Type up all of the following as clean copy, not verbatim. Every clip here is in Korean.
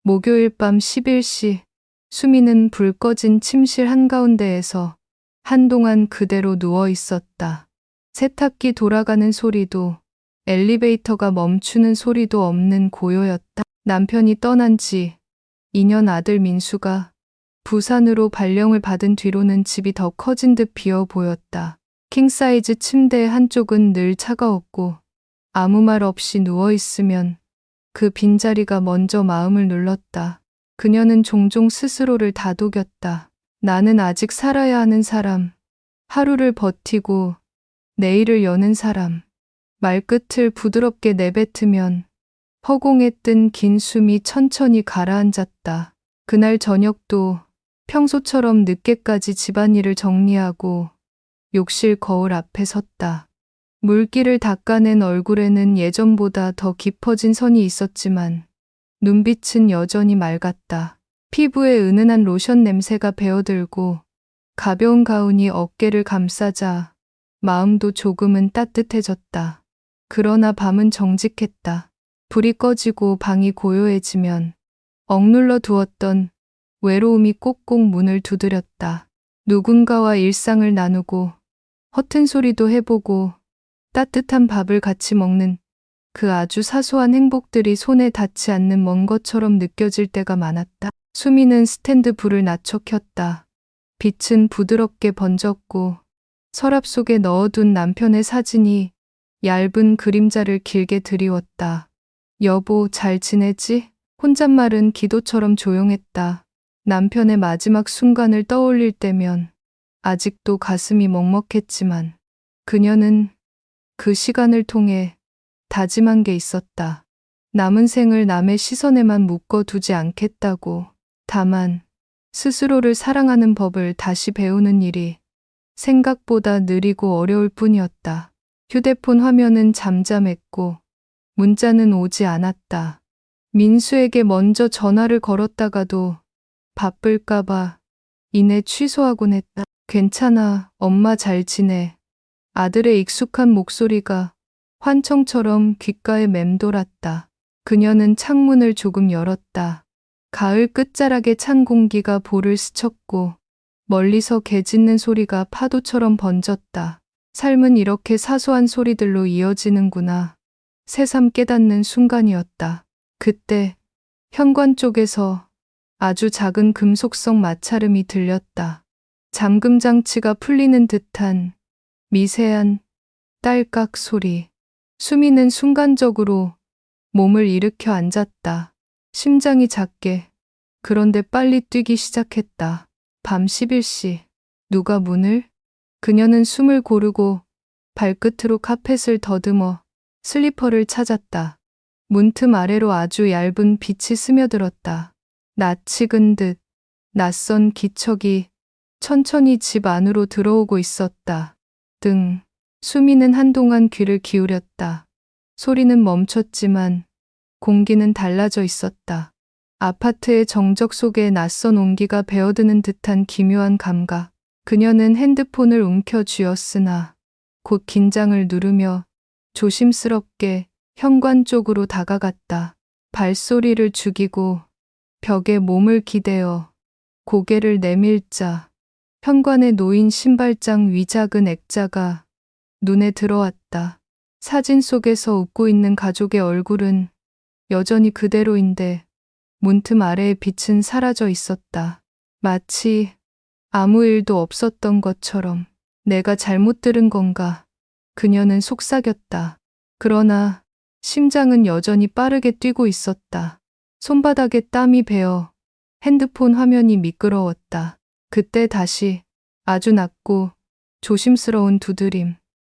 목요일 밤 11시 수미는 불 꺼진 침실 한가운데에서 한동안 그대로 누워 있었다. 세탁기 돌아가는 소리도 엘리베이터가 멈추는 소리도 없는 고요였다. 남편이 떠난 지 2년 아들 민수가 부산으로 발령을 받은 뒤로는 집이 더 커진 듯 비어 보였다. 킹사이즈 침대의 한쪽은 늘 차가웠고 아무 말 없이 누워 있으면 그 빈자리가 먼저 마음을 눌렀다. 그녀는 종종 스스로를 다독였다. 나는 아직 살아야 하는 사람, 하루를 버티고 내일을 여는 사람. 말끝을 부드럽게 내뱉으면 허공에 뜬 긴 숨이 천천히 가라앉았다. 그날 저녁도 평소처럼 늦게까지 집안일을 정리하고 욕실 거울 앞에 섰다. 물기를 닦아낸 얼굴에는 예전보다 더 깊어진 선이 있었지만 눈빛은 여전히 맑았다. 피부에 은은한 로션 냄새가 배어들고 가벼운 가운이 어깨를 감싸자 마음도 조금은 따뜻해졌다. 그러나 밤은 정직했다. 불이 꺼지고 방이 고요해지면 억눌러 두었던 외로움이 꼭꼭 문을 두드렸다. 누군가와 일상을 나누고 허튼 소리도 해보고 따뜻한 밥을 같이 먹는 그 아주 사소한 행복들이 손에 닿지 않는 먼 것처럼 느껴질 때가 많았다. 수미는 스탠드 불을 낮춰 켰다. 빛은 부드럽게 번졌고 서랍 속에 넣어둔 남편의 사진이 얇은 그림자를 길게 드리웠다. 여보, 잘 지내지? 혼잣말은 기도처럼 조용했다. 남편의 마지막 순간을 떠올릴 때면 아직도 가슴이 먹먹했지만 그녀는 그 시간을 통해 다짐한 게 있었다. 남은 생을 남의 시선에만 묶어두지 않겠다고. 다만 스스로를 사랑하는 법을 다시 배우는 일이 생각보다 느리고 어려울 뿐이었다. 휴대폰 화면은 잠잠했고 문자는 오지 않았다. 민수에게 먼저 전화를 걸었다가도 바쁠까봐 이내 취소하곤 했다. 괜찮아, 엄마 잘 지내. 아들의 익숙한 목소리가 환청처럼 귓가에 맴돌았다. 그녀는 창문을 조금 열었다. 가을 끝자락에 찬 공기가 볼을 스쳤고 멀리서 개 짖는 소리가 파도처럼 번졌다. 삶은 이렇게 사소한 소리들로 이어지는구나. 새삼 깨닫는 순간이었다. 그때 현관 쪽에서 아주 작은 금속성 마찰음이 들렸다. 잠금 장치가 풀리는 듯한 미세한 딸깍 소리. 수미는 순간적으로 몸을 일으켜 앉았다. 심장이 작게, 그런데 빨리 뛰기 시작했다. 밤 11시. 누가 문을? 그녀는 숨을 고르고 발끝으로 카펫을 더듬어 슬리퍼를 찾았다. 문틈 아래로 아주 얇은 빛이 스며들었다. 낯 익은 듯 낯선 기척이 천천히 집 안으로 들어오고 있었다. 수미는 한동안 귀를 기울였다. 소리는 멈췄지만 공기는 달라져 있었다. 아파트의 정적 속에 낯선 온기가 배어드는 듯한 기묘한 감각. 그녀는 핸드폰을 움켜쥐었으나 곧 긴장을 누르며 조심스럽게 현관 쪽으로 다가갔다. 발소리를 죽이고 벽에 몸을 기대어 고개를 내밀자 현관에 놓인 신발장 위 작은 액자가 눈에 들어왔다. 사진 속에서 웃고 있는 가족의 얼굴은 여전히 그대로인데 문틈 아래의 빛은 사라져 있었다. 마치 아무 일도 없었던 것처럼. 내가 잘못 들은 건가? 그녀는 속삭였다. 그러나 심장은 여전히 빠르게 뛰고 있었다. 손바닥에 땀이 배어 핸드폰 화면이 미끄러웠다. 그때 다시 아주 낮고 조심스러운 두드림.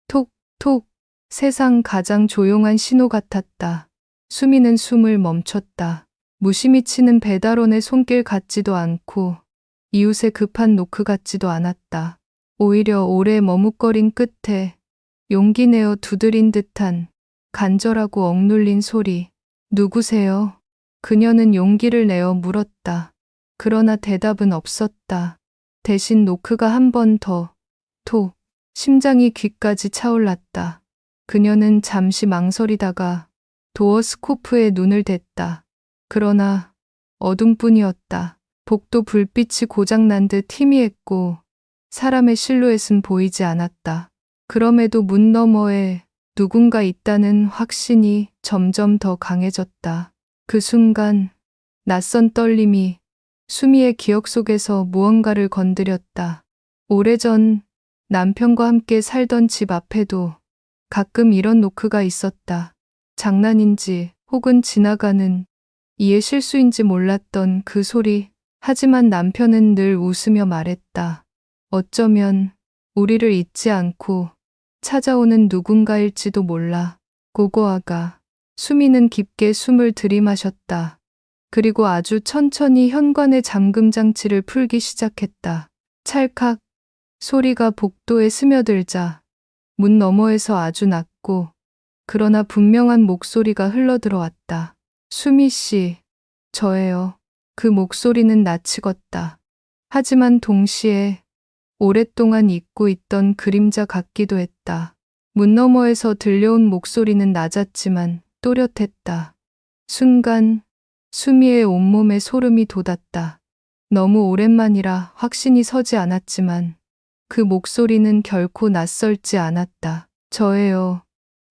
톡, 톡. 세상 가장 조용한 신호 같았다. 수미는 숨을 멈췄다. 무심히 치는 배달원의 손길 같지도 않고 이웃의 급한 노크 같지도 않았다. 오히려 오래 머뭇거린 끝에 용기 내어 두드린 듯한 간절하고 억눌린 소리. 누구세요? 그녀는 용기를 내어 물었다. 그러나 대답은 없었다. 대신 노크가 한 번 더, 톡. 심장이 귀까지 차올랐다. 그녀는 잠시 망설이다가 도어 스코프에 눈을 댔다. 그러나 어둠뿐이었다. 복도 불빛이 고장난 듯 희미했고 사람의 실루엣은 보이지 않았다. 그럼에도 문 너머에 누군가 있다는 확신이 점점 더 강해졌다. 그 순간 낯선 떨림이 수미의 기억 속에서 무언가를 건드렸다. 오래전 남편과 함께 살던 집 앞에도 가끔 이런 노크가 있었다. 장난인지 혹은 지나가는 이의 실수인지 몰랐던 그 소리. 하지만 남편은 늘 웃으며 말했다. 어쩌면 우리를 잊지 않고 찾아오는 누군가일지도 몰라. 고고아가. 수미는 깊게 숨을 들이마셨다. 그리고 아주 천천히 현관의 잠금 장치를 풀기 시작했다. 찰칵 소리가 복도에 스며들자 문 너머에서 아주 낮고 그러나 분명한 목소리가 흘러들어왔다. 수미 씨, 저예요. 그 목소리는 낯익었다. 하지만 동시에 오랫동안 잊고 있던 그림자 같기도 했다. 문 너머에서 들려온 목소리는 낮았지만 또렷했다. 순간 수미의 온몸에 소름이 돋았다. 너무 오랜만이라 확신이 서지 않았지만 그 목소리는 결코 낯설지 않았다. 저예요.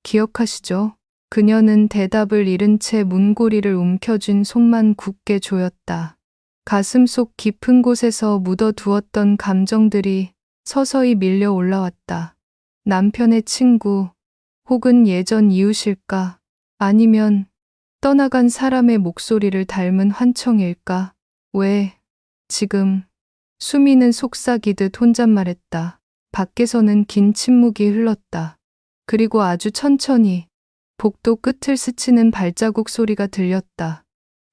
기억하시죠? 그녀는 대답을 잃은 채 문고리를 움켜쥔 손만 굳게 조였다. 가슴 속 깊은 곳에서 묻어두었던 감정들이 서서히 밀려 올라왔다. 남편의 친구, 혹은 예전 이웃일까? 아니면 떠나간 사람의 목소리를 닮은 환청일까? 왜, 지금, 수미는 속삭이듯 혼잣말했다. 밖에서는 긴 침묵이 흘렀다. 그리고 아주 천천히 복도 끝을 스치는 발자국 소리가 들렸다.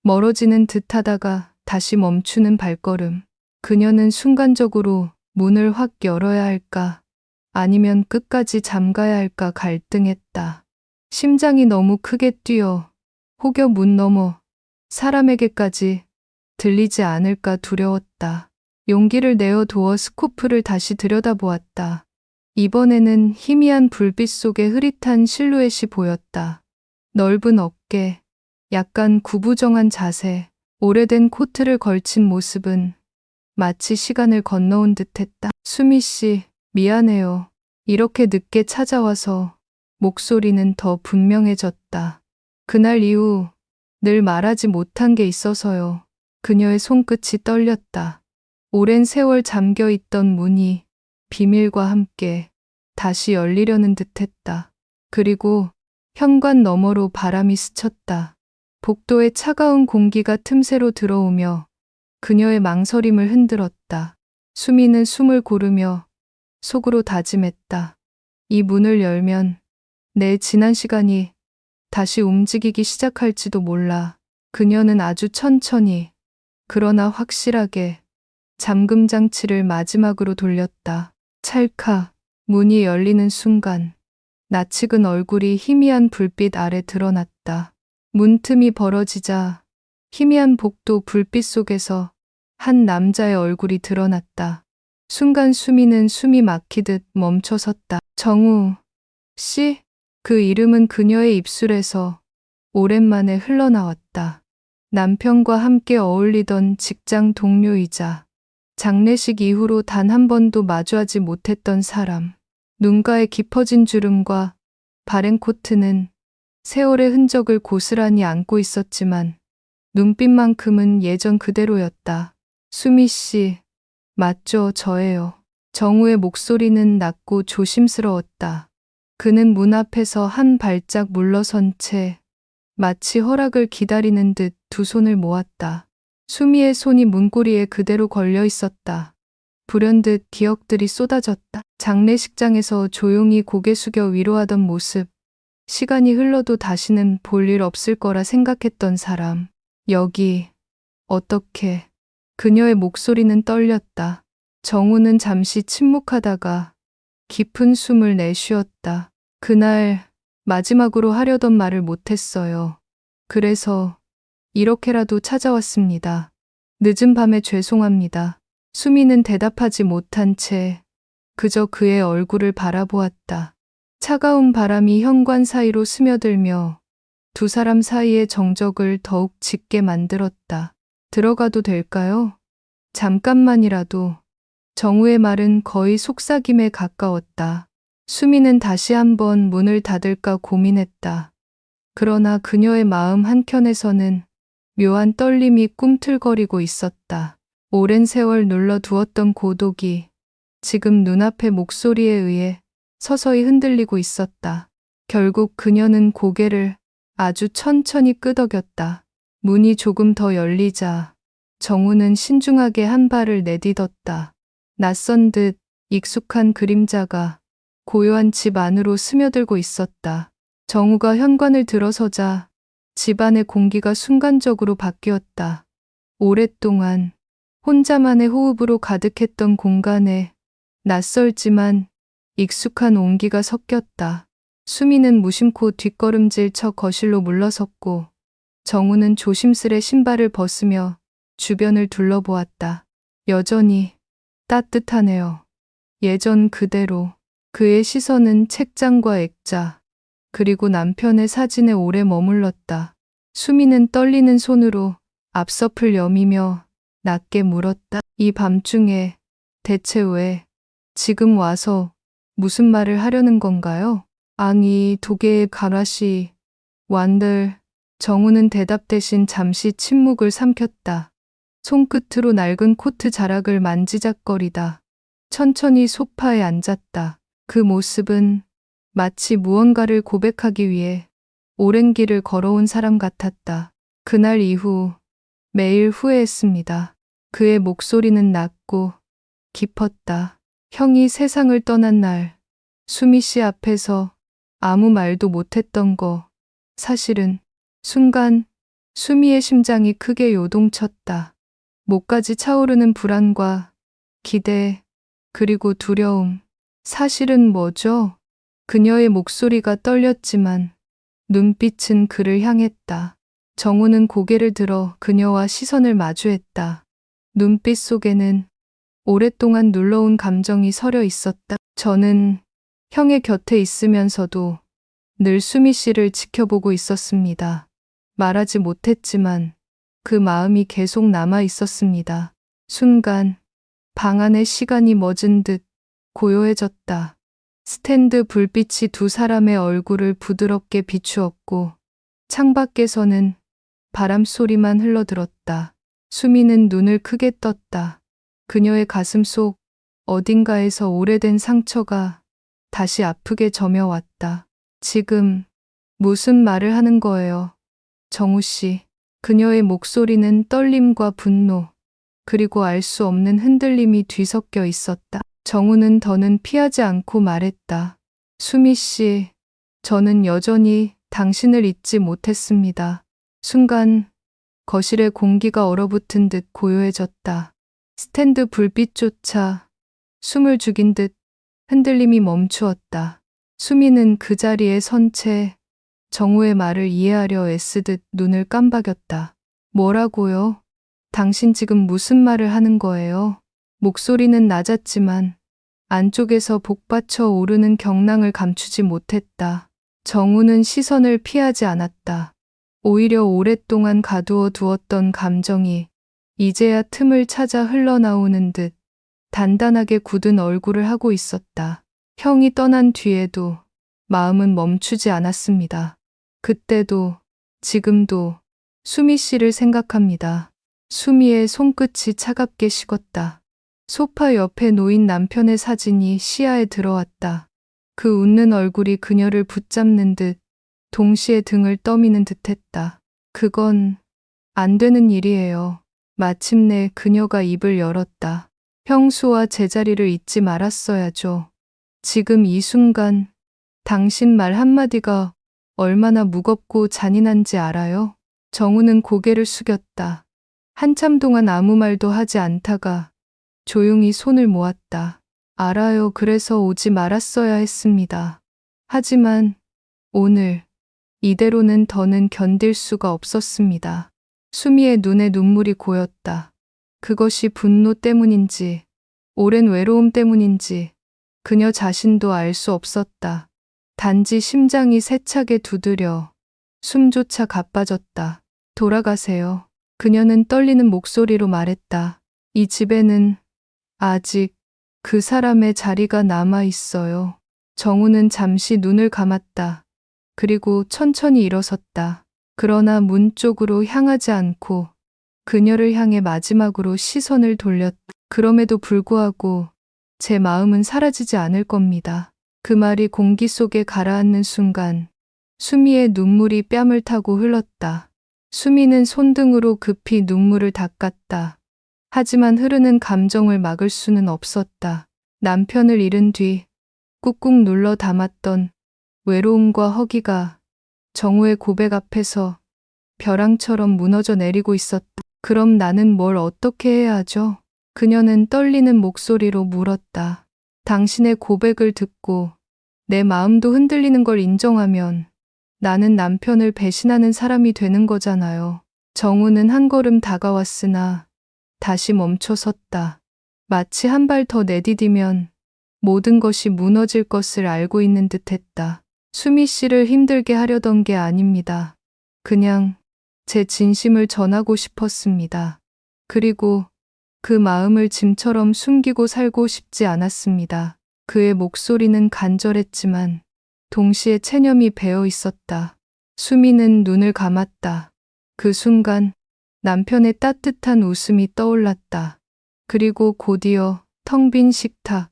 멀어지는 듯 하다가 다시 멈추는 발걸음. 그녀는 순간적으로 문을 확 열어야 할까, 아니면 끝까지 잠가야 할까 갈등했다. 심장이 너무 크게 뛰어 혹여 문 너머 사람에게까지 들리지 않을까 두려웠다. 용기를 내어 두어 스코프를 다시 들여다보았다. 이번에는 희미한 불빛 속에 흐릿한 실루엣이 보였다. 넓은 어깨, 약간 구부정한 자세, 오래된 코트를 걸친 모습은 마치 시간을 건너온 듯했다. 수미 씨, 미안해요. 이렇게 늦게 찾아와서. 목소리는 더 분명해졌다. 그날 이후 늘 말하지 못한 게 있어서요. 그녀의 손끝이 떨렸다. 오랜 세월 잠겨 있던 문이 비밀과 함께 다시 열리려는 듯했다. 그리고 현관 너머로 바람이 스쳤다. 복도의 차가운 공기가 틈새로 들어오며 그녀의 망설임을 흔들었다. 수미는 숨을 고르며 속으로 다짐했다. 이 문을 열면 내 지난 시간이 다시 움직이기 시작할지도 몰라. 그녀는 아주 천천히, 그러나 확실하게 잠금 장치를 마지막으로 돌렸다. 찰칵 문이 열리는 순간 낯익은 얼굴이 희미한 불빛 아래 드러났다. 문틈이 벌어지자 희미한 복도 불빛 속에서 한 남자의 얼굴이 드러났다. 순간 수미는 숨이 막히듯 멈춰섰다. 정우 씨? 그 이름은 그녀의 입술에서 오랜만에 흘러나왔다. 남편과 함께 어울리던 직장 동료이자 장례식 이후로 단 한 번도 마주하지 못했던 사람. 눈가에 깊어진 주름과 바른 코트는 세월의 흔적을 고스란히 안고 있었지만 눈빛만큼은 예전 그대로였다. 수미 씨, 맞죠, 저예요. 정우의 목소리는 낮고 조심스러웠다. 그는 문 앞에서 한 발짝 물러선 채 마치 허락을 기다리는 듯 두 손을 모았다. 수미의 손이 문고리에 그대로 걸려 있었다. 불현듯 기억들이 쏟아졌다. 장례식장에서 조용히 고개 숙여 위로하던 모습. 시간이 흘러도 다시는 볼 일 없을 거라 생각했던 사람. 여기, 어떻게. 그녀의 목소리는 떨렸다. 정우는 잠시 침묵하다가 깊은 숨을 내쉬었다. 그날 마지막으로 하려던 말을 못했어요. 그래서 이렇게라도 찾아왔습니다. 늦은 밤에 죄송합니다. 수미는 대답하지 못한 채 그저 그의 얼굴을 바라보았다. 차가운 바람이 현관 사이로 스며들며 두 사람 사이의 정적을 더욱 짙게 만들었다. 들어가도 될까요? 잠깐만이라도. 정우의 말은 거의 속삭임에 가까웠다. 수미는 다시 한번 문을 닫을까 고민했다. 그러나 그녀의 마음 한켠에서는 묘한 떨림이 꿈틀거리고 있었다. 오랜 세월 눌러두었던 고독이 지금 눈앞의 목소리에 의해 서서히 흔들리고 있었다. 결국 그녀는 고개를 아주 천천히 끄덕였다. 문이 조금 더 열리자 정우는 신중하게 한 발을 내딛었다. 낯선 듯 익숙한 그림자가 고요한 집 안으로 스며들고 있었다. 정우가 현관을 들어서자 집안의 공기가 순간적으로 바뀌었다. 오랫동안 혼자만의 호흡으로 가득했던 공간에 낯설지만 익숙한 온기가 섞였다. 수미는 무심코 뒷걸음질 쳐 거실로 물러섰고 정우는 조심스레 신발을 벗으며 주변을 둘러보았다. 여전히 따뜻하네요. 예전 그대로. 그의 시선은 책장과 액자, 그리고 남편의 사진에 오래 머물렀다. 수미는 떨리는 손으로 앞서풀 여미며 낮게 물었다. 이 밤중에 대체 왜 지금 와서 무슨 말을 하려는 건가요? 아니, 도계의 가라시, 완들. 정우는 대답 대신 잠시 침묵을 삼켰다. 손끝으로 낡은 코트 자락을 만지작거리다 천천히 소파에 앉았다. 그 모습은 마치 무언가를 고백하기 위해 오랜 길을 걸어온 사람 같았다. 그날 이후 매일 후회했습니다. 그의 목소리는 낮고 깊었다. 형이 세상을 떠난 날 수미 씨 앞에서 아무 말도 못했던 거 사실은 순간 수미의 심장이 크게 요동쳤다. 목까지 차오르는 불안과 기대 그리고 두려움. 사실은 뭐죠? 그녀의 목소리가 떨렸지만 눈빛은 그를 향했다. 정우는 고개를 들어 그녀와 시선을 마주했다. 눈빛 속에는 오랫동안 눌러온 감정이 서려 있었다. 저는 형의 곁에 있으면서도 늘 수미 씨를 지켜보고 있었습니다. 말하지 못했지만 그 마음이 계속 남아 있었습니다. 순간 방 안의 시간이 멎은 듯 고요해졌다. 스탠드 불빛이 두 사람의 얼굴을 부드럽게 비추었고 창밖에서는 바람 소리만 흘러들었다. 수미는 눈을 크게 떴다. 그녀의 가슴 속 어딘가에서 오래된 상처가 다시 아프게 저며왔다. 지금 무슨 말을 하는 거예요? 정우 씨. 그녀의 목소리는 떨림과 분노, 그리고 알 수 없는 흔들림이 뒤섞여 있었다. 정우는 더는 피하지 않고 말했다. 수미 씨, 저는 여전히 당신을 잊지 못했습니다. 순간 거실의 공기가 얼어붙은 듯 고요해졌다. 스탠드 불빛조차 숨을 죽인 듯 흔들림이 멈추었다. 수미는 그 자리에 선 채 정우의 말을 이해하려 애쓰듯 눈을 깜박였다. 뭐라고요? 당신 지금 무슨 말을 하는 거예요? 목소리는 낮았지만 안쪽에서 복받쳐 오르는 경랑을 감추지 못했다. 정우는 시선을 피하지 않았다. 오히려 오랫동안 가두어 두었던 감정이 이제야 틈을 찾아 흘러나오는 듯 단단하게 굳은 얼굴을 하고 있었다. 형이 떠난 뒤에도 마음은 멈추지 않았습니다. 그때도 지금도 수미 씨를 생각합니다. 수미의 손끝이 차갑게 식었다. 소파 옆에 놓인 남편의 사진이 시야에 들어왔다. 그 웃는 얼굴이 그녀를 붙잡는 듯 동시에 등을 떠미는 듯했다. 그건 안 되는 일이에요. 마침내 그녀가 입을 열었다. 형수와 제자리를 잊지 말았어야죠. 지금 이 순간 당신 말 한마디가 얼마나 무겁고 잔인한지 알아요? 정우는 고개를 숙였다. 한참 동안 아무 말도 하지 않다가 조용히 손을 모았다. 알아요. 그래서 오지 말았어야 했습니다. 하지만 오늘 이대로는 더는 견딜 수가 없었습니다. 수미의 눈에 눈물이 고였다. 그것이 분노 때문인지 오랜 외로움 때문인지 그녀 자신도 알 수 없었다. 단지 심장이 세차게 두드려 숨조차 가빠졌다. 돌아가세요. 그녀는 떨리는 목소리로 말했다. 이 집에는 아직 그 사람의 자리가 남아 있어요. 정우는 잠시 눈을 감았다. 그리고 천천히 일어섰다. 그러나 문 쪽으로 향하지 않고 그녀를 향해 마지막으로 시선을 돌렸다. 그럼에도 불구하고 제 마음은 사라지지 않을 겁니다. 그 말이 공기 속에 가라앉는 순간 수미의 눈물이 뺨을 타고 흘렀다. 수미는 손등으로 급히 눈물을 닦았다. 하지만 흐르는 감정을 막을 수는 없었다. 남편을 잃은 뒤 꾹꾹 눌러 담았던 외로움과 허기가 정우의 고백 앞에서 벼랑처럼 무너져 내리고 있었다. 그럼 나는 뭘 어떻게 해야 하죠? 그녀는 떨리는 목소리로 물었다. 당신의 고백을 듣고 내 마음도 흔들리는 걸 인정하면 나는 남편을 배신하는 사람이 되는 거잖아요. 정우는 한 걸음 다가왔으나 다시 멈춰 섰다. 마치 한 발 더 내디디면 모든 것이 무너질 것을 알고 있는 듯 했다. 수미 씨를 힘들게 하려던 게 아닙니다. 그냥 제 진심을 전하고 싶었습니다. 그리고 그 마음을 짐처럼 숨기고 살고 싶지 않았습니다. 그의 목소리는 간절했지만 동시에 체념이 배어 있었다. 수미는 눈을 감았다. 그 순간 남편의 따뜻한 웃음이 떠올랐다. 그리고 곧이어 텅 빈 식탁,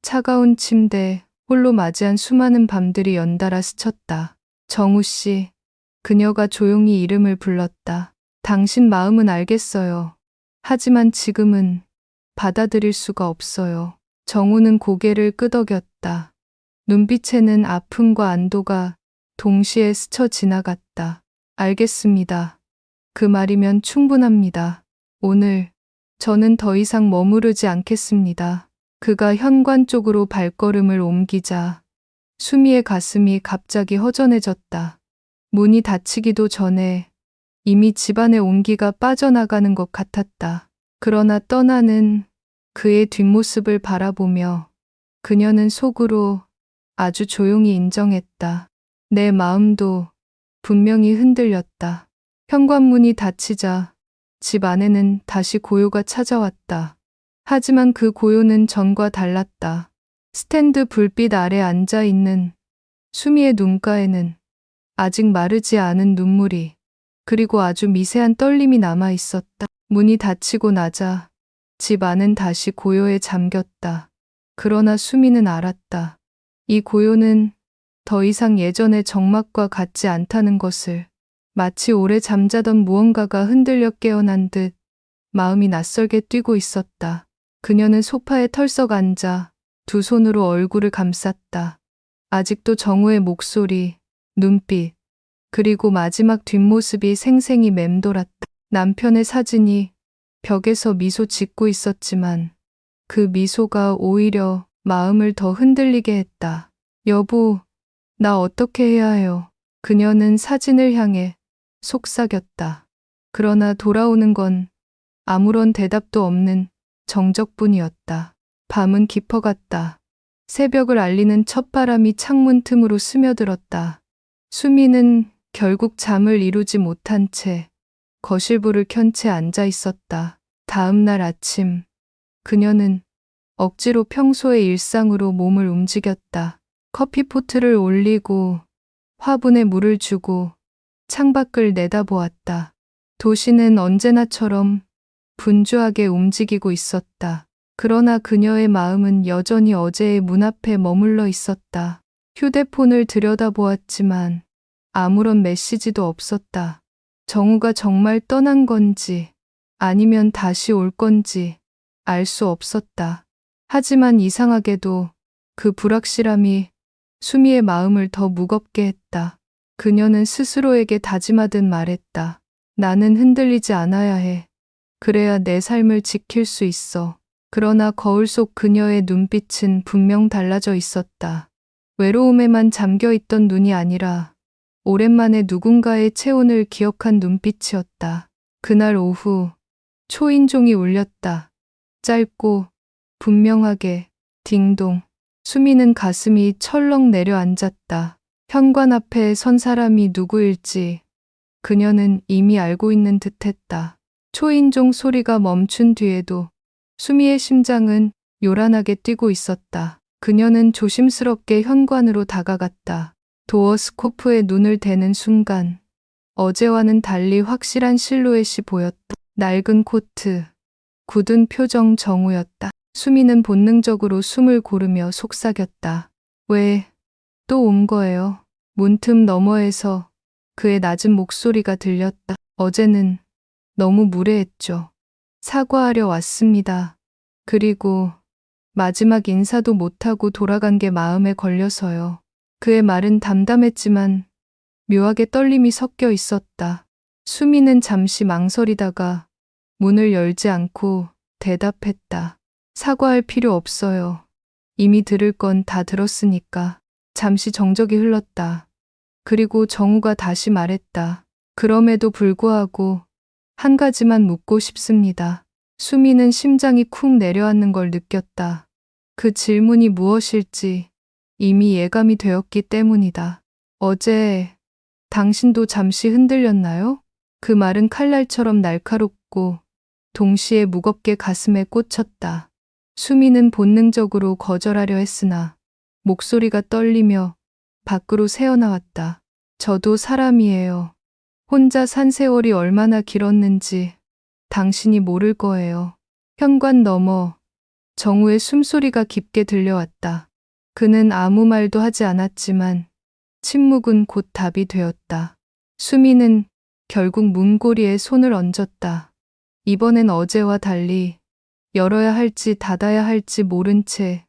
차가운 침대, 홀로 맞이한 수많은 밤들이 연달아 스쳤다. 정우 씨, 그녀가 조용히 이름을 불렀다. 당신 마음은 알겠어요. 하지만 지금은 받아들일 수가 없어요. 정우는 고개를 끄덕였다. 눈빛에는 아픔과 안도가 동시에 스쳐 지나갔다. 알겠습니다. 그 말이면 충분합니다. 오늘 저는 더 이상 머무르지 않겠습니다. 그가 현관 쪽으로 발걸음을 옮기자 수미의 가슴이 갑자기 허전해졌다. 문이 닫히기도 전에 이미 집안의 온기가 빠져나가는 것 같았다. 그러나 떠나는 그의 뒷모습을 바라보며 그녀는 속으로 아주 조용히 인정했다. 내 마음도 분명히 흔들렸다. 현관문이 닫히자 집 안에는 다시 고요가 찾아왔다. 하지만 그 고요는 전과 달랐다. 스탠드 불빛 아래 앉아 있는 수미의 눈가에는 아직 마르지 않은 눈물이 그리고 아주 미세한 떨림이 남아 있었다. 문이 닫히고 나자 집 안은 다시 고요에 잠겼다. 그러나 수미는 알았다. 이 고요는 더 이상 예전의 정막과 같지 않다는 것을. 마치 오래 잠자던 무언가가 흔들려 깨어난 듯 마음이 낯설게 뛰고 있었다. 그녀는 소파에 털썩 앉아 두 손으로 얼굴을 감쌌다. 아직도 정우의 목소리, 눈빛, 그리고 마지막 뒷모습이 생생히 맴돌았다. 남편의 사진이 벽에서 미소 짓고 있었지만 그 미소가 오히려 마음을 더 흔들리게 했다. 여보, 나 어떻게 해야 해요? 그녀는 사진을 향해 속삭였다. 그러나 돌아오는 건 아무런 대답도 없는 정적뿐이었다. 밤은 깊어갔다. 새벽을 알리는 첫바람이 창문 틈으로 스며들었다. 수미는 결국 잠을 이루지 못한 채 거실불을 켠 채 앉아 있었다. 다음 날 아침, 그녀는 억지로 평소의 일상으로 몸을 움직였다. 커피포트를 올리고 화분에 물을 주고 창밖을 내다보았다. 도시는 언제나처럼 분주하게 움직이고 있었다. 그러나 그녀의 마음은 여전히 어제의 문 앞에 머물러 있었다. 휴대폰을 들여다보았지만 아무런 메시지도 없었다. 정우가 정말 떠난 건지 아니면 다시 올 건지 알 수 없었다. 하지만 이상하게도 그 불확실함이 수미의 마음을 더 무겁게 했다. 그녀는 스스로에게 다짐하듯 말했다. 나는 흔들리지 않아야 해. 그래야 내 삶을 지킬 수 있어. 그러나 거울 속 그녀의 눈빛은 분명 달라져 있었다. 외로움에만 잠겨 있던 눈이 아니라 오랜만에 누군가의 체온을 기억한 눈빛이었다. 그날 오후 초인종이 울렸다. 짧고 분명하게 딩동. 수미는 가슴이 철렁 내려앉았다. 현관 앞에 선 사람이 누구일지 그녀는 이미 알고 있는 듯했다. 초인종 소리가 멈춘 뒤에도 수미의 심장은 요란하게 뛰고 있었다. 그녀는 조심스럽게 현관으로 다가갔다. 도어 스코프에 눈을 대는 순간 어제와는 달리 확실한 실루엣이 보였다. 낡은 코트, 굳은 표정 정우였다. 수미는 본능적으로 숨을 고르며 속삭였다. 왜 또 온 거예요? 문틈 너머에서 그의 낮은 목소리가 들렸다. 어제는 너무 무례했죠. 사과하려 왔습니다. 그리고 마지막 인사도 못하고 돌아간 게 마음에 걸려서요. 그의 말은 담담했지만 묘하게 떨림이 섞여 있었다. 수미는 잠시 망설이다가 문을 열지 않고 대답했다. 사과할 필요 없어요. 이미 들을 건 다 들었으니까. 잠시 정적이 흘렀다. 그리고 정우가 다시 말했다. 그럼에도 불구하고 한 가지만 묻고 싶습니다. 수미는 심장이 쿵 내려앉는 걸 느꼈다. 그 질문이 무엇일지 이미 예감이 되었기 때문이다. 어제 당신도 잠시 흔들렸나요? 그 말은 칼날처럼 날카롭고 동시에 무겁게 가슴에 꽂혔다. 수미는 본능적으로 거절하려 했으나 목소리가 떨리며 밖으로 새어나왔다. 저도 사람이에요. 혼자 산 세월이 얼마나 길었는지 당신이 모를 거예요. 현관 너머 정우의 숨소리가 깊게 들려왔다. 그는 아무 말도 하지 않았지만 침묵은 곧 답이 되었다. 수미는 결국 문고리에 손을 얹었다. 이번엔 어제와 달리 열어야 할지 닫아야 할지 모른 채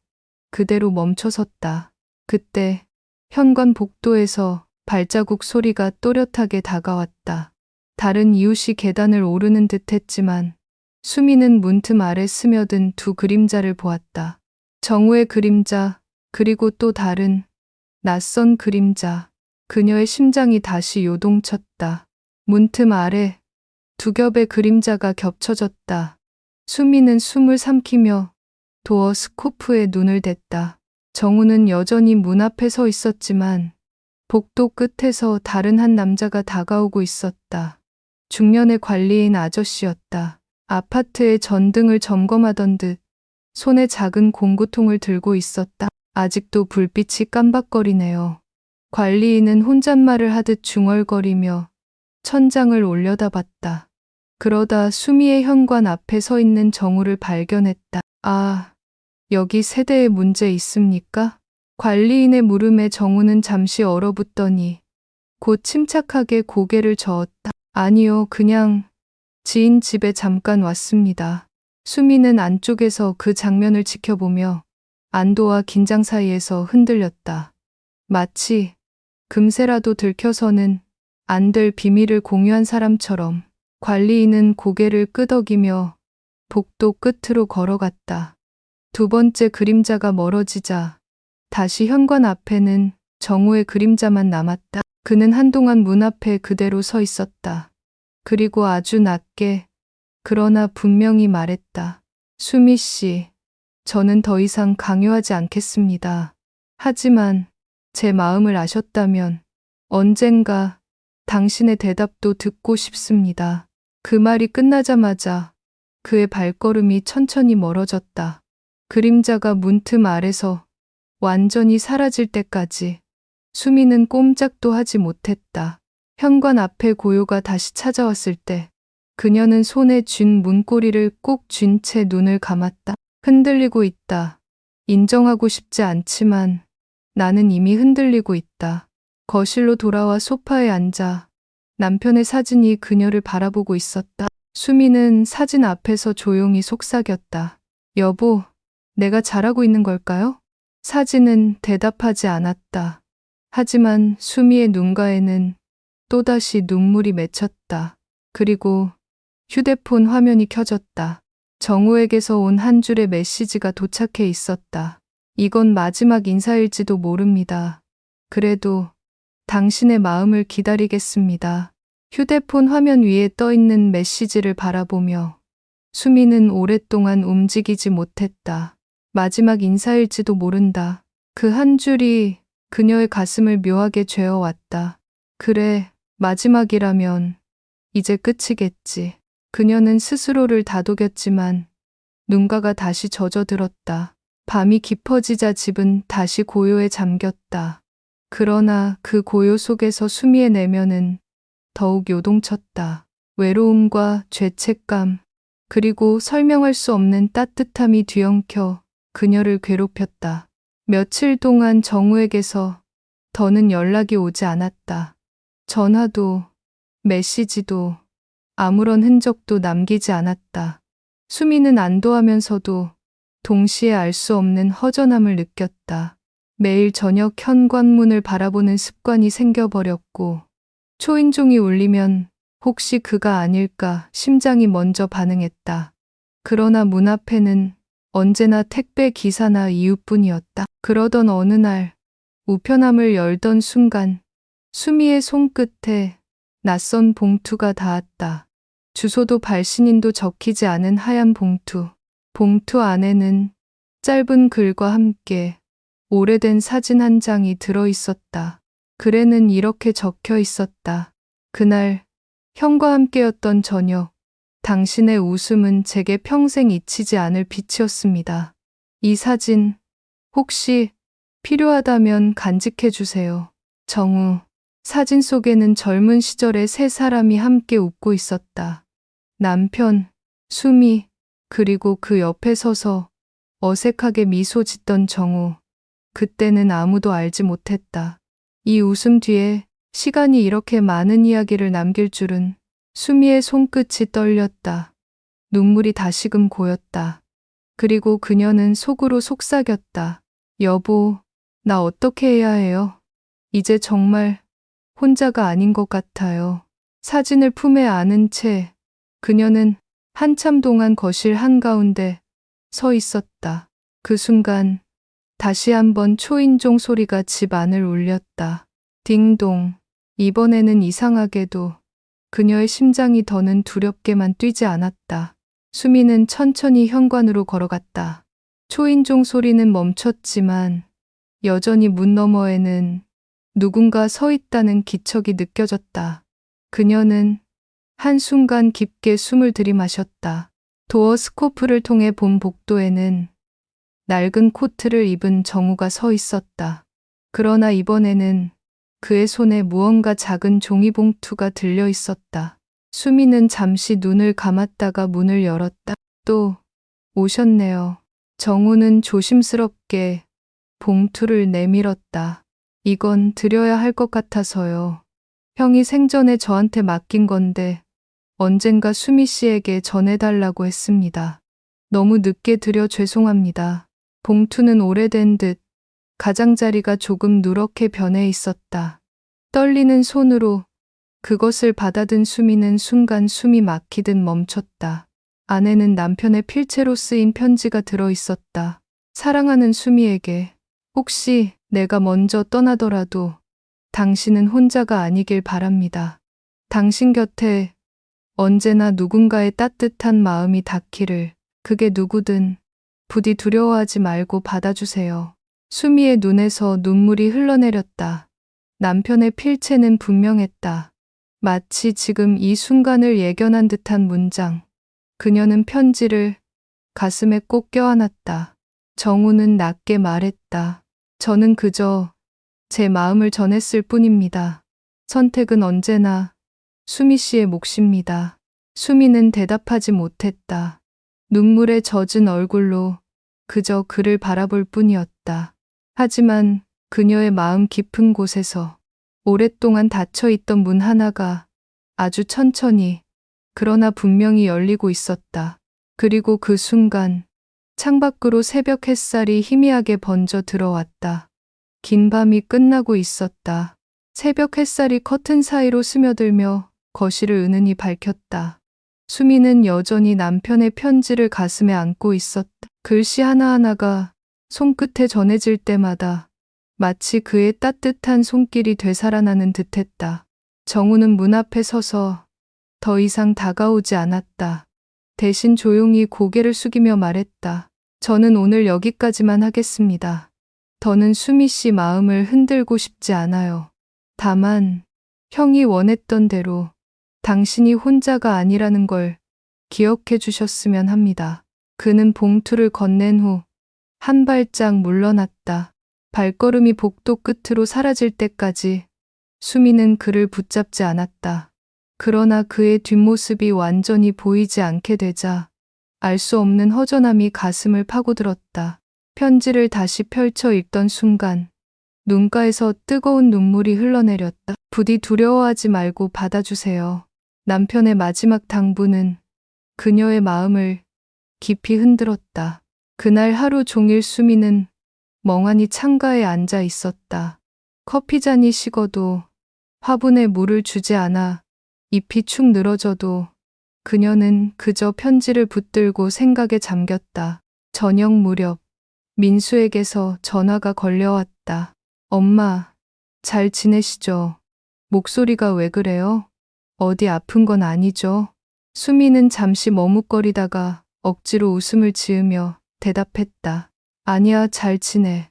그대로 멈춰섰다. 그때 현관 복도에서 발자국 소리가 또렷하게 다가왔다. 다른 이웃이 계단을 오르는 듯 했지만 수미는 문틈 아래 스며든 두 그림자를 보았다. 정우의 그림자, 그리고 또 다른 낯선 그림자. 그녀의 심장이 다시 요동쳤다. 문틈 아래 두 겹의 그림자가 겹쳐졌다. 수미는 숨을 삼키며 도어 스코프에 눈을 댔다. 정우는 여전히 문 앞에 서 있었지만 복도 끝에서 다른 한 남자가 다가오고 있었다. 중년의 관리인 아저씨였다. 아파트의 전등을 점검하던 듯 손에 작은 공구통을 들고 있었다. 아직도 불빛이 깜박거리네요. 관리인은 혼잣말을 하듯 중얼거리며 천장을 올려다봤다. 그러다 수미의 현관 앞에 서 있는 정우를 발견했다. 아, 여기 세대에 문제 있습니까? 관리인의 물음에 정우는 잠시 얼어붙더니 곧 침착하게 고개를 저었다. 아니요, 그냥 지인 집에 잠깐 왔습니다. 수미는 안쪽에서 그 장면을 지켜보며 안도와 긴장 사이에서 흔들렸다. 마치 금세라도 들켜서는 안 될 비밀을 공유한 사람처럼. 관리인은 고개를 끄덕이며 복도 끝으로 걸어갔다. 두 번째 그림자가 멀어지자 다시 현관 앞에는 정우의 그림자만 남았다. 그는 한동안 문 앞에 그대로 서 있었다. 그리고 아주 낮게 그러나 분명히 말했다. 수미 씨, 저는 더 이상 강요하지 않겠습니다. 하지만 제 마음을 아셨다면 언젠가 당신의 대답도 듣고 싶습니다. 그 말이 끝나자마자 그의 발걸음이 천천히 멀어졌다. 그림자가 문틈 아래서 완전히 사라질 때까지 수미는 꼼짝도 하지 못했다. 현관 앞에 고요가 다시 찾아왔을 때 그녀는 손에 쥔 문고리를 꼭 쥔 채 눈을 감았다. 흔들리고 있다. 인정하고 싶지 않지만 나는 이미 흔들리고 있다. 거실로 돌아와 소파에 앉아 남편의 사진이 그녀를 바라보고 있었다. 수미는 사진 앞에서 조용히 속삭였다. 여보, 내가 잘하고 있는 걸까요? 사진은 대답하지 않았다. 하지만 수미의 눈가에는 또다시 눈물이 맺혔다. 그리고 휴대폰 화면이 켜졌다. 정우에게서 온 한 줄의 메시지가 도착해 있었다. 이건 마지막 인사일지도 모릅니다. 그래도 당신의 마음을 기다리겠습니다. 휴대폰 화면 위에 떠 있는 메시지를 바라보며 수미는 오랫동안 움직이지 못했다. 마지막 인사일지도 모른다. 그 한 줄이 그녀의 가슴을 묘하게 죄어왔다. 그래, 마지막이라면 이제 끝이겠지. 그녀는 스스로를 다독였지만 눈가가 다시 젖어들었다. 밤이 깊어지자 집은 다시 고요에 잠겼다. 그러나 그 고요 속에서 수미의 내면은 더욱 요동쳤다. 외로움과 죄책감, 그리고 설명할 수 없는 따뜻함이 뒤엉켜 그녀를 괴롭혔다. 며칠 동안 정우에게서 더는 연락이 오지 않았다. 전화도, 메시지도, 아무런 흔적도 남기지 않았다. 수미는 안도하면서도 동시에 알 수 없는 허전함을 느꼈다. 매일 저녁 현관문을 바라보는 습관이 생겨버렸고, 초인종이 울리면 혹시 그가 아닐까 심장이 먼저 반응했다. 그러나 문 앞에는 언제나 택배 기사나 이웃뿐이었다. 그러던 어느 날 우편함을 열던 순간 수미의 손끝에 낯선 봉투가 닿았다. 주소도 발신인도 적히지 않은 하얀 봉투. 봉투 안에는 짧은 글과 함께 오래된 사진 한 장이 들어 있었다. 글에는 이렇게 적혀 있었다. 그날 형과 함께였던 저녁, 당신의 웃음은 제게 평생 잊히지 않을 빛이었습니다. 이 사진 혹시 필요하다면 간직해 주세요. 정우. 사진 속에는 젊은 시절의 세 사람이 함께 웃고 있었다. 남편, 수미, 그리고 그 옆에 서서 어색하게 미소 짓던 정우. 그때는 아무도 알지 못했다. 이 웃음 뒤에 시간이 이렇게 많은 이야기를 남길 줄은. 수미의 손끝이 떨렸다. 눈물이 다시금 고였다. 그리고 그녀는 속으로 속삭였다. 여보, 나 어떻게 해야 해요? 이제 정말 혼자가 아닌 것 같아요. 사진을 품에 안은 채 그녀는 한참 동안 거실 한가운데 서 있었다. 그 순간 다시 한번 초인종 소리가 집 안을 울렸다. 딩동. 이번에는 이상하게도 그녀의 심장이 더는 두렵게만 뛰지 않았다. 수미는 천천히 현관으로 걸어갔다. 초인종 소리는 멈췄지만 여전히 문 너머에는 누군가 서 있다는 기척이 느껴졌다. 그녀는 한순간 깊게 숨을 들이마셨다. 도어 스코프를 통해 본 복도에는 낡은 코트를 입은 정우가 서 있었다. 그러나 이번에는 그의 손에 무언가 작은 종이봉투가 들려 있었다. 수미는 잠시 눈을 감았다가 문을 열었다. 또 오셨네요. 정우는 조심스럽게 봉투를 내밀었다. 이건 드려야 할 것 같아서요. 형이 생전에 저한테 맡긴 건데 언젠가 수미 씨에게 전해달라고 했습니다. 너무 늦게 드려 죄송합니다. 봉투는 오래된 듯 가장자리가 조금 누렇게 변해 있었다. 떨리는 손으로 그것을 받아든 수미는 순간 숨이 막히듯 멈췄다. 안에는 남편의 필체로 쓰인 편지가 들어 있었다. 사랑하는 수미에게 혹시 내가 먼저 떠나더라도 당신은 혼자가 아니길 바랍니다. 당신 곁에 언제나 누군가의 따뜻한 마음이 닿기를. 그게 누구든 부디 두려워하지 말고 받아주세요. 수미의 눈에서 눈물이 흘러내렸다. 남편의 필체는 분명했다. 마치 지금 이 순간을 예견한 듯한 문장. 그녀는 편지를 가슴에 꼭 껴안았다. 정우는 낮게 말했다. 저는 그저 제 마음을 전했을 뿐입니다. 선택은 언제나 수미 씨의 몫입니다. 수미는 대답하지 못했다. 눈물에 젖은 얼굴로 그저 그를 바라볼 뿐이었다. 하지만 그녀의 마음 깊은 곳에서 오랫동안 닫혀 있던 문 하나가 아주 천천히 그러나 분명히 열리고 있었다. 그리고 그 순간 창밖으로 새벽 햇살이 희미하게 번져 들어왔다. 긴 밤이 끝나고 있었다. 새벽 햇살이 커튼 사이로 스며들며 거실을 은은히 밝혔다. 수미는 여전히 남편의 편지를 가슴에 안고 있었다. 글씨 하나하나가 손끝에 전해질 때마다 마치 그의 따뜻한 손길이 되살아나는 듯했다. 정우는 문 앞에 서서 더 이상 다가오지 않았다. 대신 조용히 고개를 숙이며 말했다. 저는 오늘 여기까지만 하겠습니다. 더는 수미 씨 마음을 흔들고 싶지 않아요. 다만 형이 원했던 대로 당신이 혼자가 아니라는 걸 기억해 주셨으면 합니다. 그는 봉투를 건넨 후 한 발짝 물러났다. 발걸음이 복도 끝으로 사라질 때까지 수미는 그를 붙잡지 않았다. 그러나 그의 뒷모습이 완전히 보이지 않게 되자 알 수 없는 허전함이 가슴을 파고들었다. 편지를 다시 펼쳐 읽던 순간 눈가에서 뜨거운 눈물이 흘러내렸다. 부디 두려워하지 말고 받아주세요. 남편의 마지막 당부는 그녀의 마음을 깊이 흔들었다. 그날 하루 종일 수미는 멍하니 창가에 앉아 있었다. 커피잔이 식어도 화분에 물을 주지 않아 잎이 축 늘어져도 그녀는 그저 편지를 붙들고 생각에 잠겼다. 저녁 무렵 민수에게서 전화가 걸려왔다. 엄마, 잘 지내시죠? 목소리가 왜 그래요? 어디 아픈 건 아니죠? 수미는 잠시 머뭇거리다가 억지로 웃음을 지으며 대답했다. 아니야, 잘 지내.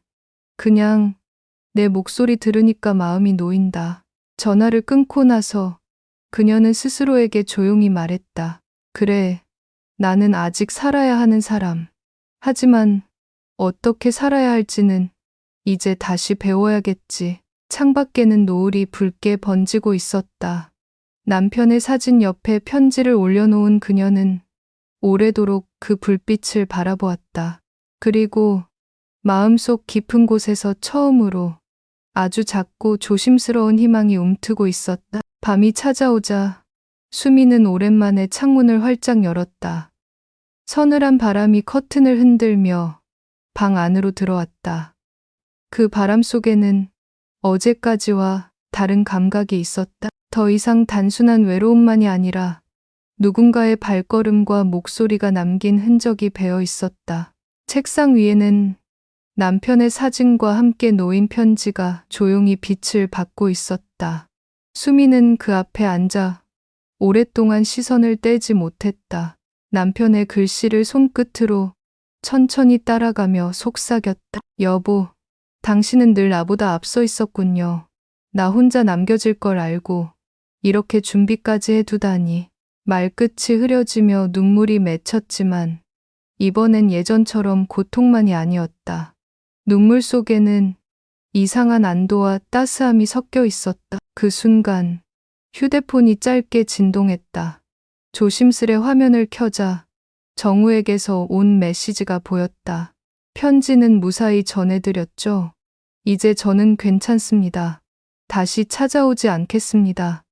그냥 내 목소리 들으니까 마음이 놓인다. 전화를 끊고 나서 그녀는 스스로에게 조용히 말했다. 그래, 나는 아직 살아야 하는 사람. 하지만 어떻게 살아야 할지는 이제 다시 배워야겠지. 창밖에는 노을이 붉게 번지고 있었다. 남편의 사진 옆에 편지를 올려놓은 그녀는 오래도록 그 불빛을 바라보았다. 그리고 마음속 깊은 곳에서 처음으로 아주 작고 조심스러운 희망이 움트고 있었다. 밤이 찾아오자 수미는 오랜만에 창문을 활짝 열었다. 서늘한 바람이 커튼을 흔들며 방 안으로 들어왔다. 그 바람 속에는 어제까지와 다른 감각이 있었다. 더 이상 단순한 외로움만이 아니라 누군가의 발걸음과 목소리가 남긴 흔적이 배어 있었다. 책상 위에는 남편의 사진과 함께 놓인 편지가 조용히 빛을 받고 있었다. 수미는 그 앞에 앉아 오랫동안 시선을 떼지 못했다. 남편의 글씨를 손끝으로 천천히 따라가며 속삭였다. 여보, 당신은 늘 나보다 앞서 있었군요. 나 혼자 남겨질 걸 알고 이렇게 준비까지 해두다니. 말끝이 흐려지며 눈물이 맺혔지만 이번엔 예전처럼 고통만이 아니었다. 눈물 속에는 이상한 안도와 따스함이 섞여 있었다. 그 순간 휴대폰이 짧게 진동했다. 조심스레 화면을 켜자 정우에게서 온 메시지가 보였다. 편지는 무사히 전해드렸죠. 이제 저는 괜찮습니다. 다시 찾아오지 않겠습니다.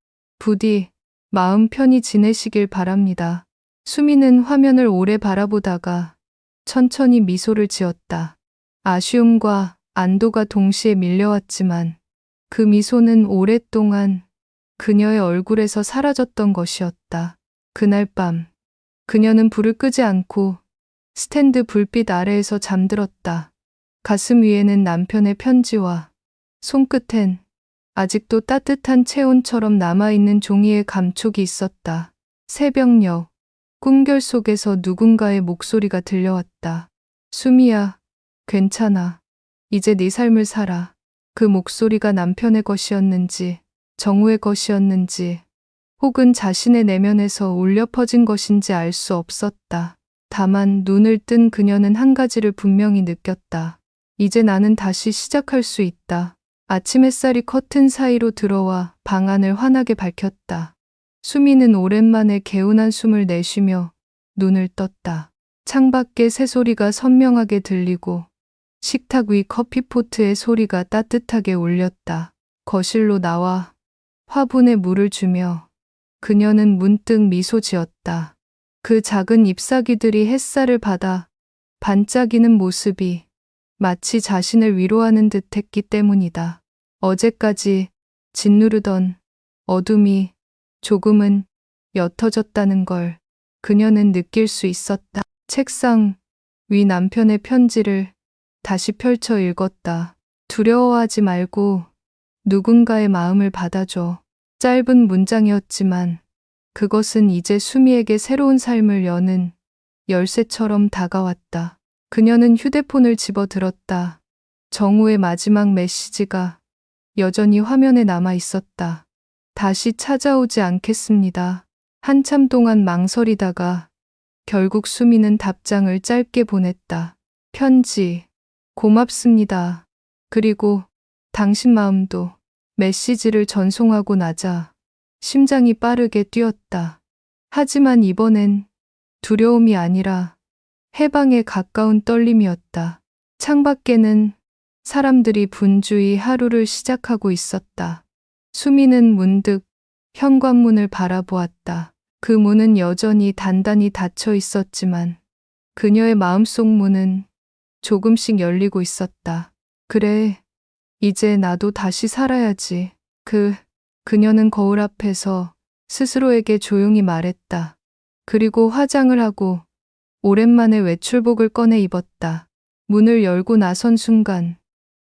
부디 마음 편히 지내시길 바랍니다. 수미는 화면을 오래 바라보다가 천천히 미소를 지었다. 아쉬움과 안도가 동시에 밀려왔지만 그 미소는 오랫동안 그녀의 얼굴에서 사라졌던 것이었다. 그날 밤 그녀는 불을 끄지 않고 스탠드 불빛 아래에서 잠들었다. 가슴 위에는 남편의 편지와 손끝엔 아직도 따뜻한 체온처럼 남아있는 종이의 감촉이 있었다. 새벽녘 꿈결 속에서 누군가의 목소리가 들려왔다. 수미야, 괜찮아. 이제 네 삶을 살아. 그 목소리가 남편의 것이었는지, 정우의 것이었는지, 혹은 자신의 내면에서 울려 퍼진 것인지 알 수 없었다. 다만 눈을 뜬 그녀는 한 가지를 분명히 느꼈다. 이제 나는 다시 시작할 수 있다. 아침 햇살이 커튼 사이로 들어와 방 안을 환하게 밝혔다. 수미는 오랜만에 개운한 숨을 내쉬며 눈을 떴다. 창밖에 새소리가 선명하게 들리고 식탁 위 커피포트의 소리가 따뜻하게 울렸다. 거실로 나와 화분에 물을 주며 그녀는 문득 미소 지었다. 그 작은 잎사귀들이 햇살을 받아 반짝이는 모습이 마치 자신을 위로하는 듯 했기 때문이다. 어제까지 짓누르던 어둠이 조금은 옅어졌다는 걸 그녀는 느낄 수 있었다. 책상 위 남편의 편지를 다시 펼쳐 읽었다. 두려워하지 말고 누군가의 마음을 받아줘. 짧은 문장이었지만 그것은 이제 수미에게 새로운 삶을 여는 열쇠처럼 다가왔다. 그녀는 휴대폰을 집어들었다. 정우의 마지막 메시지가 여전히 화면에 남아 있었다. 다시 찾아오지 않겠습니다. 한참 동안 망설이다가 결국 수미는 답장을 짧게 보냈다. 편지, 고맙습니다. 그리고 당신 마음도. 메시지를 전송하고 나자 심장이 빠르게 뛰었다. 하지만 이번엔 두려움이 아니라 해방에 가까운 떨림이었다. 창밖에는 사람들이 분주히 하루를 시작하고 있었다. 수미는 문득 현관문을 바라보았다. 그 문은 여전히 단단히 닫혀 있었지만 그녀의 마음속 문은 조금씩 열리고 있었다. 그래, 이제 나도 다시 살아야지. 그녀는 거울 앞에서 스스로에게 조용히 말했다. 그리고 화장을 하고 오랜만에 외출복을 꺼내 입었다. 문을 열고 나선 순간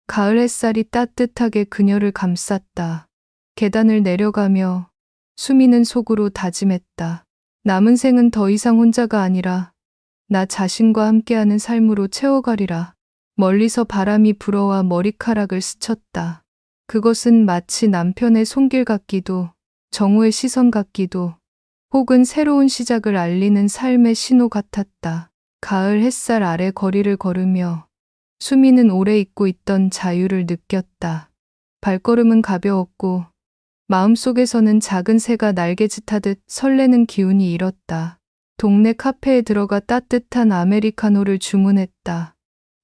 가을 햇살이 따뜻하게 그녀를 감쌌다. 계단을 내려가며 수미는 속으로 다짐했다. 남은 생은 더 이상 혼자가 아니라 나 자신과 함께하는 삶으로 채워가리라. 멀리서 바람이 불어와 머리카락을 스쳤다. 그것은 마치 남편의 손길 같기도, 정우의 시선 같기도, 혹은 새로운 시작을 알리는 삶의 신호 같았다. 가을 햇살 아래 거리를 걸으며 수미는 오래 잊고 있던 자유를 느꼈다. 발걸음은 가벼웠고 마음속에서는 작은 새가 날개짓하듯 설레는 기운이 일었다. 동네 카페에 들어가 따뜻한 아메리카노를 주문했다.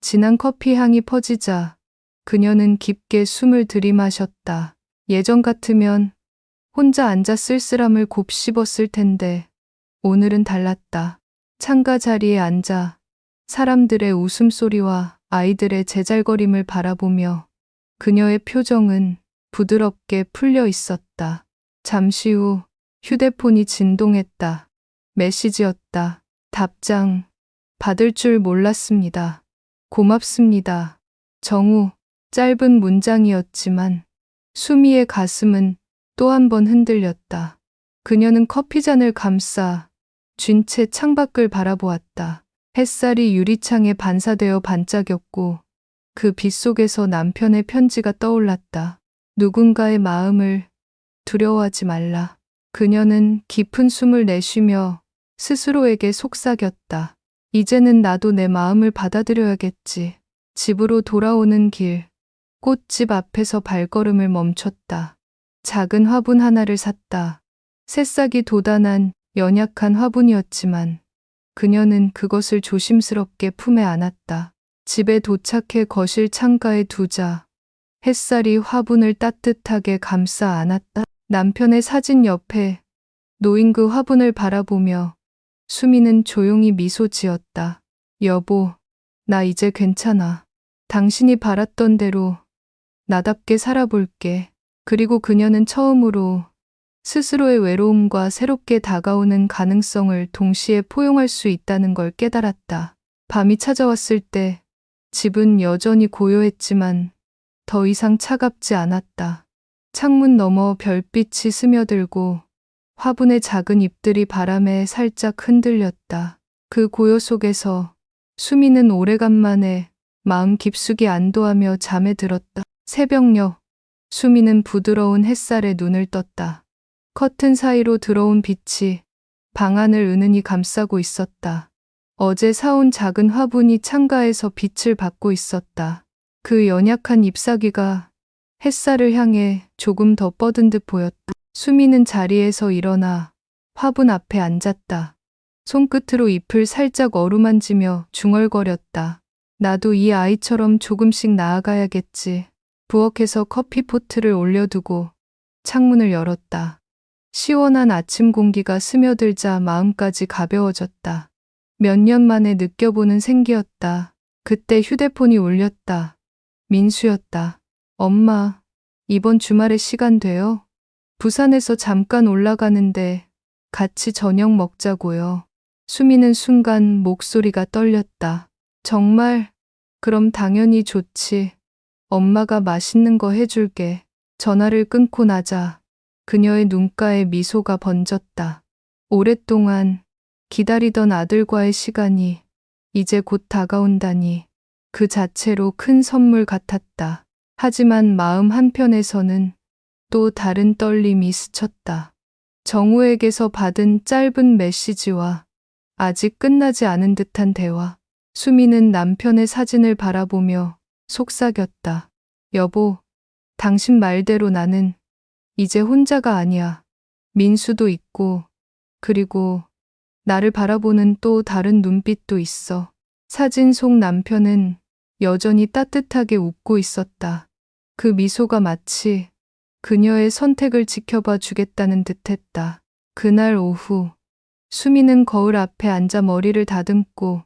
진한 커피 향이 퍼지자 그녀는 깊게 숨을 들이마셨다. 예전 같으면 혼자 앉아 쓸쓸함을 곱씹었을 텐데 오늘은 달랐다. 창가 자리에 앉아 사람들의 웃음소리와 아이들의 제잘거림을 바라보며 그녀의 표정은 부드럽게 풀려 있었다. 잠시 후 휴대폰이 진동했다. 메시지였다. 답장. 받을 줄 몰랐습니다. 고맙습니다. 정우. 짧은 문장이었지만 수미의 가슴은 또 한 번 흔들렸다. 그녀는 커피잔을 감싸 쥔 채 창밖을 바라보았다. 햇살이 유리창에 반사되어 반짝였고 그 빛 속에서 남편의 편지가 떠올랐다. 누군가의 마음을 두려워하지 말라. 그녀는 깊은 숨을 내쉬며 스스로에게 속삭였다. 이제는 나도 내 마음을 받아들여야겠지. 집으로 돌아오는 길, 꽃집 앞에서 발걸음을 멈췄다. 작은 화분 하나를 샀다. 새싹이 돋아난 연약한 화분이었지만 그녀는 그것을 조심스럽게 품에 안았다. 집에 도착해 거실 창가에 두자 햇살이 화분을 따뜻하게 감싸 안았다. 남편의 사진 옆에 놓인 그 화분을 바라보며 수미는 조용히 미소 지었다. 여보, 나 이제 괜찮아. 당신이 바랐던 대로 나답게 살아볼게. 그리고 그녀는 처음으로 스스로의 외로움과 새롭게 다가오는 가능성을 동시에 포용할 수 있다는 걸 깨달았다. 밤이 찾아왔을 때 집은 여전히 고요했지만 더 이상 차갑지 않았다. 창문 너머 별빛이 스며들고 화분의 작은 잎들이 바람에 살짝 흔들렸다. 그 고요 속에서 수미는 오래간만에 마음 깊숙이 안도하며 잠에 들었다. 새벽녘, 수미는 부드러운 햇살에 눈을 떴다. 커튼 사이로 들어온 빛이 방안을 은은히 감싸고 있었다. 어제 사온 작은 화분이 창가에서 빛을 받고 있었다. 그 연약한 잎사귀가 햇살을 향해 조금 더 뻗은 듯 보였다. 수미는 자리에서 일어나 화분 앞에 앉았다. 손끝으로 잎을 살짝 어루만지며 중얼거렸다. 나도 이 아이처럼 조금씩 나아가야겠지. 부엌에서 커피포트를 올려두고 창문을 열었다. 시원한 아침 공기가 스며들자 마음까지 가벼워졌다. 몇 년 만에 느껴보는 생기였다. 그때 휴대폰이 울렸다. 민수였다. 엄마, 이번 주말에 시간 돼요? 부산에서 잠깐 올라가는데 같이 저녁 먹자고요. 수미는 순간 목소리가 떨렸다. 정말? 그럼 당연히 좋지. 엄마가 맛있는 거 해줄게. 전화를 끊고 나자 그녀의 눈가에 미소가 번졌다. 오랫동안 기다리던 아들과의 시간이 이제 곧 다가온다니 그 자체로 큰 선물 같았다. 하지만 마음 한편에서는 또 다른 떨림이 스쳤다. 정우에게서 받은 짧은 메시지와 아직 끝나지 않은 듯한 대화. 수미는 남편의 사진을 바라보며 속삭였다. 여보, 당신 말대로 나는 이제 혼자가 아니야. 민수도 있고, 그리고 나를 바라보는 또 다른 눈빛도 있어. 사진 속 남편은 여전히 따뜻하게 웃고 있었다. 그 미소가 마치 그녀의 선택을 지켜봐 주겠다는 듯했다. 그날 오후, 수미는 거울 앞에 앉아 머리를 다듬고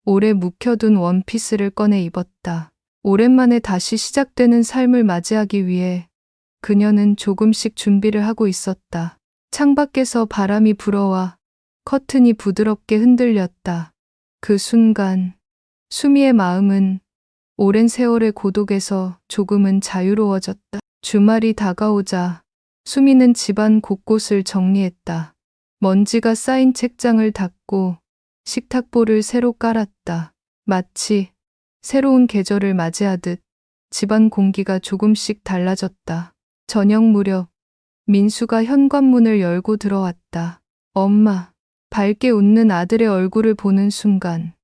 오래 묵혀둔 원피스를 꺼내 입었다. 오랜만에 다시 시작되는 삶을 맞이하기 위해 그녀는 조금씩 준비를 하고 있었다. 창밖에서 바람이 불어와 커튼이 부드럽게 흔들렸다. 그 순간 수미의 마음은 오랜 세월의 고독에서 조금은 자유로워졌다. 주말이 다가오자 수미는 집안 곳곳을 정리했다. 먼지가 쌓인 책장을 닦고 식탁보를 새로 깔았다. 마치 새로운 계절을 맞이하듯 집안 공기가 조금씩 달라졌다. 저녁 무렵 민수가 현관문을 열고 들어왔다. 엄마, 밝게 웃는 아들의 얼굴을 보는 순간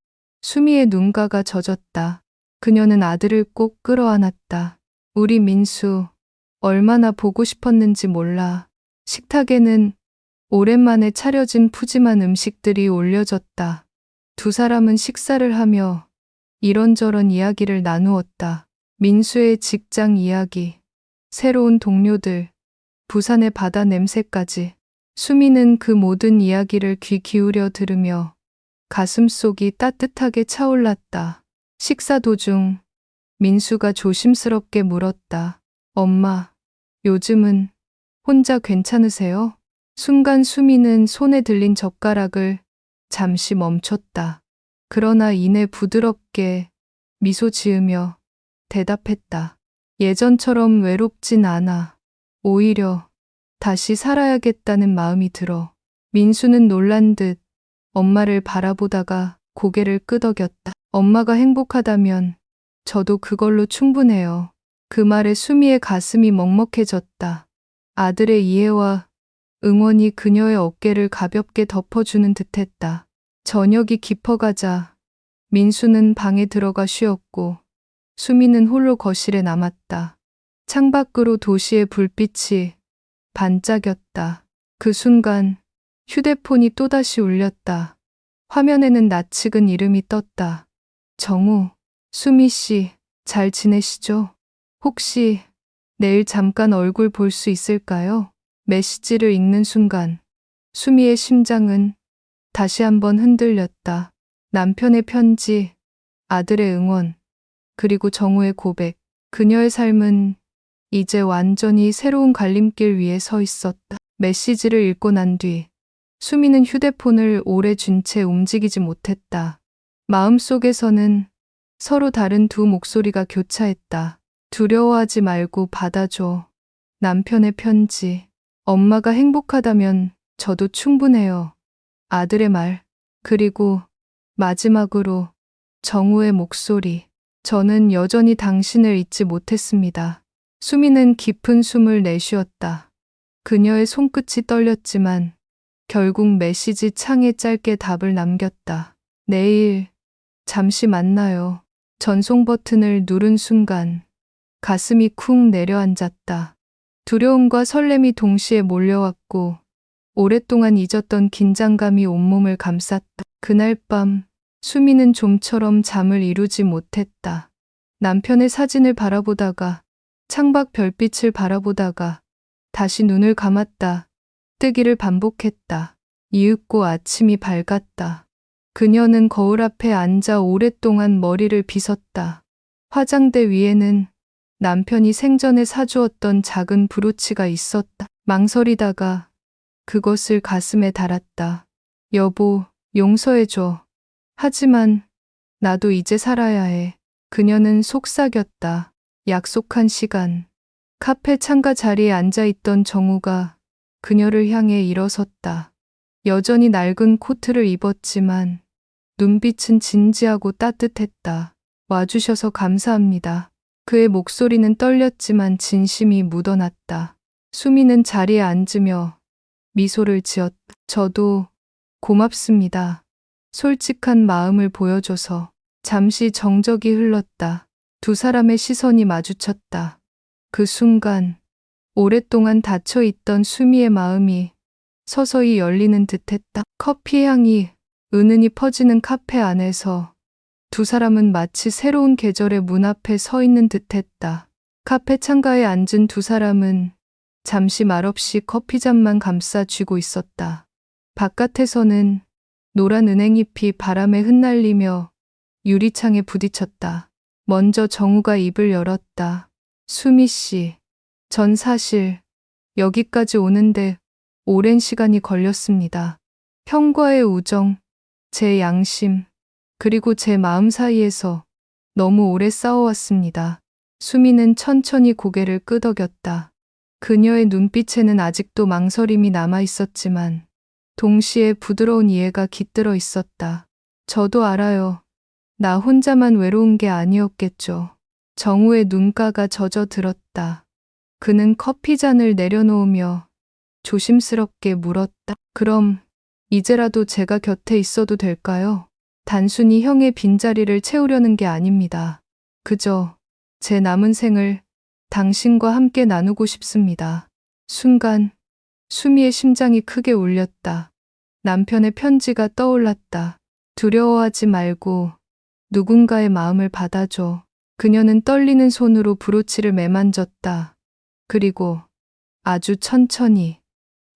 수미의 눈가가 젖었다. 그녀는 아들을 꼭 끌어안았다. 우리 민수, 얼마나 보고 싶었는지 몰라. 식탁에는 오랜만에 차려진 푸짐한 음식들이 올려졌다. 두 사람은 식사를 하며 이런저런 이야기를 나누었다. 민수의 직장 이야기, 새로운 동료들, 부산의 바다 냄새까지. 수미는 그 모든 이야기를 귀 기울여 들으며 가슴속이 따뜻하게 차올랐다. 식사 도중 민수가 조심스럽게 물었다. 엄마, 요즘은 혼자 괜찮으세요? 순간 수미는 손에 들린 젓가락을 잠시 멈췄다. 그러나 이내 부드럽게 미소 지으며 대답했다. 예전처럼 외롭진 않아. 오히려 다시 살아야겠다는 마음이 들어. 민수는 놀란 듯 엄마를 바라보다가 고개를 끄덕였다. 엄마가 행복하다면 저도 그걸로 충분해요. 그 말에 수미의 가슴이 먹먹해졌다. 아들의 이해와 응원이 그녀의 어깨를 가볍게 덮어주는 듯했다. 저녁이 깊어가자 민수는 방에 들어가 쉬었고 수미는 홀로 거실에 남았다. 창밖으로 도시의 불빛이 반짝였다. 그 순간 휴대폰이 또다시 울렸다. 화면에는 낯익은 이름이 떴다. 정우, 수미 씨, 잘 지내시죠? 혹시 내일 잠깐 얼굴 볼 수 있을까요? 메시지를 읽는 순간 수미의 심장은 다시 한번 흔들렸다. 남편의 편지, 아들의 응원, 그리고 정우의 고백. 그녀의 삶은 이제 완전히 새로운 갈림길 위에 서 있었다. 메시지를 읽고 난 뒤 수미는 휴대폰을 오래 쥔 채 움직이지 못했다. 마음속에서는 서로 다른 두 목소리가 교차했다. 두려워하지 말고 받아줘. 남편의 편지. 엄마가 행복하다면 저도 충분해요. 아들의 말. 그리고 마지막으로 정우의 목소리. 저는 여전히 당신을 잊지 못했습니다. 수미는 깊은 숨을 내쉬었다. 그녀의 손끝이 떨렸지만 결국 메시지 창에 짧게 답을 남겼다. 내일 잠시 만나요. 전송 버튼을 누른 순간 가슴이 쿵 내려앉았다. 두려움과 설렘이 동시에 몰려왔고 오랫동안 잊었던 긴장감이 온몸을 감쌌다. 그날 밤 수미는 좀처럼 잠을 이루지 못했다. 남편의 사진을 바라보다가 창밖 별빛을 바라보다가 다시 눈을 감았다. 뜨기를 반복했다. 이윽고 아침이 밝았다. 그녀는 거울 앞에 앉아 오랫동안 머리를 빗었다. 화장대 위에는 남편이 생전에 사주었던 작은 브로치가 있었다. 망설이다가 그것을 가슴에 달았다. 여보, 용서해줘. 하지만 나도 이제 살아야 해. 그녀는 속삭였다. 약속한 시간. 카페 창가 자리에 앉아있던 정우가 그녀를 향해 일어섰다. 여전히 낡은 코트를 입었지만 눈빛은 진지하고 따뜻했다. 와주셔서 감사합니다. 그의 목소리는 떨렸지만 진심이 묻어났다. 수미는 자리에 앉으며 미소를 지었다. 저도 고맙습니다. 솔직한 마음을 보여줘서 잠시 정적이 흘렀다. 두 사람의 시선이 마주쳤다. 그 순간 오랫동안 닫혀 있던 수미의 마음이 서서히 열리는 듯했다. 커피 향이 은은히 퍼지는 카페 안에서 두 사람은 마치 새로운 계절의 문 앞에 서 있는 듯했다. 카페 창가에 앉은 두 사람은 잠시 말없이 커피잔만 감싸 쥐고 있었다. 바깥에서는 노란 은행잎이 바람에 흩날리며 유리창에 부딪혔다. 먼저 정우가 입을 열었다. 수미 씨, 전 사실 여기까지 오는데 오랜 시간이 걸렸습니다. 형과의 우정, 제 양심, 그리고 제 마음 사이에서 너무 오래 싸워왔습니다. 수미는 천천히 고개를 끄덕였다. 그녀의 눈빛에는 아직도 망설임이 남아 있었지만 동시에 부드러운 이해가 깃들어 있었다. 저도 알아요. 나 혼자만 외로운 게 아니었겠죠. 정우의 눈가가 젖어들었다. 그는 커피잔을 내려놓으며 조심스럽게 물었다. 그럼 이제라도 제가 곁에 있어도 될까요? 단순히 형의 빈자리를 채우려는 게 아닙니다. 그저 제 남은 생을 당신과 함께 나누고 싶습니다. 순간 수미의 심장이 크게 울렸다. 남편의 편지가 떠올랐다. 두려워하지 말고 누군가의 마음을 받아줘. 그녀는 떨리는 손으로 브로치를 매만졌다. 그리고 아주 천천히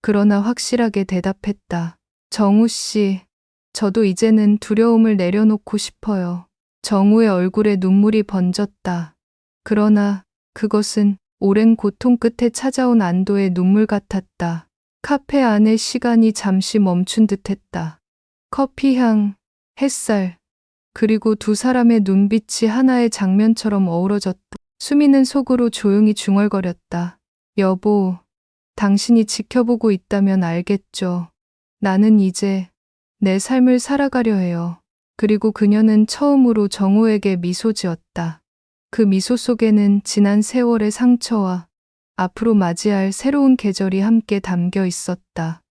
그러나 확실하게 대답했다. 정우 씨, 저도 이제는 두려움을 내려놓고 싶어요. 정우의 얼굴에 눈물이 번졌다. 그러나 그것은 오랜 고통 끝에 찾아온 안도의 눈물 같았다. 카페 안의 시간이 잠시 멈춘 듯했다. 커피향, 햇살, 그리고 두 사람의 눈빛이 하나의 장면처럼 어우러졌다. 수미는 속으로 조용히 중얼거렸다. 여보, 당신이 지켜보고 있다면 알겠죠. 나는 이제 내 삶을 살아가려 해요. 그리고 그녀는 처음으로 정우에게 미소 지었다. 그 미소 속에는 지난 세월의 상처와 앞으로 맞이할 새로운 계절이 함께 담겨 있었다.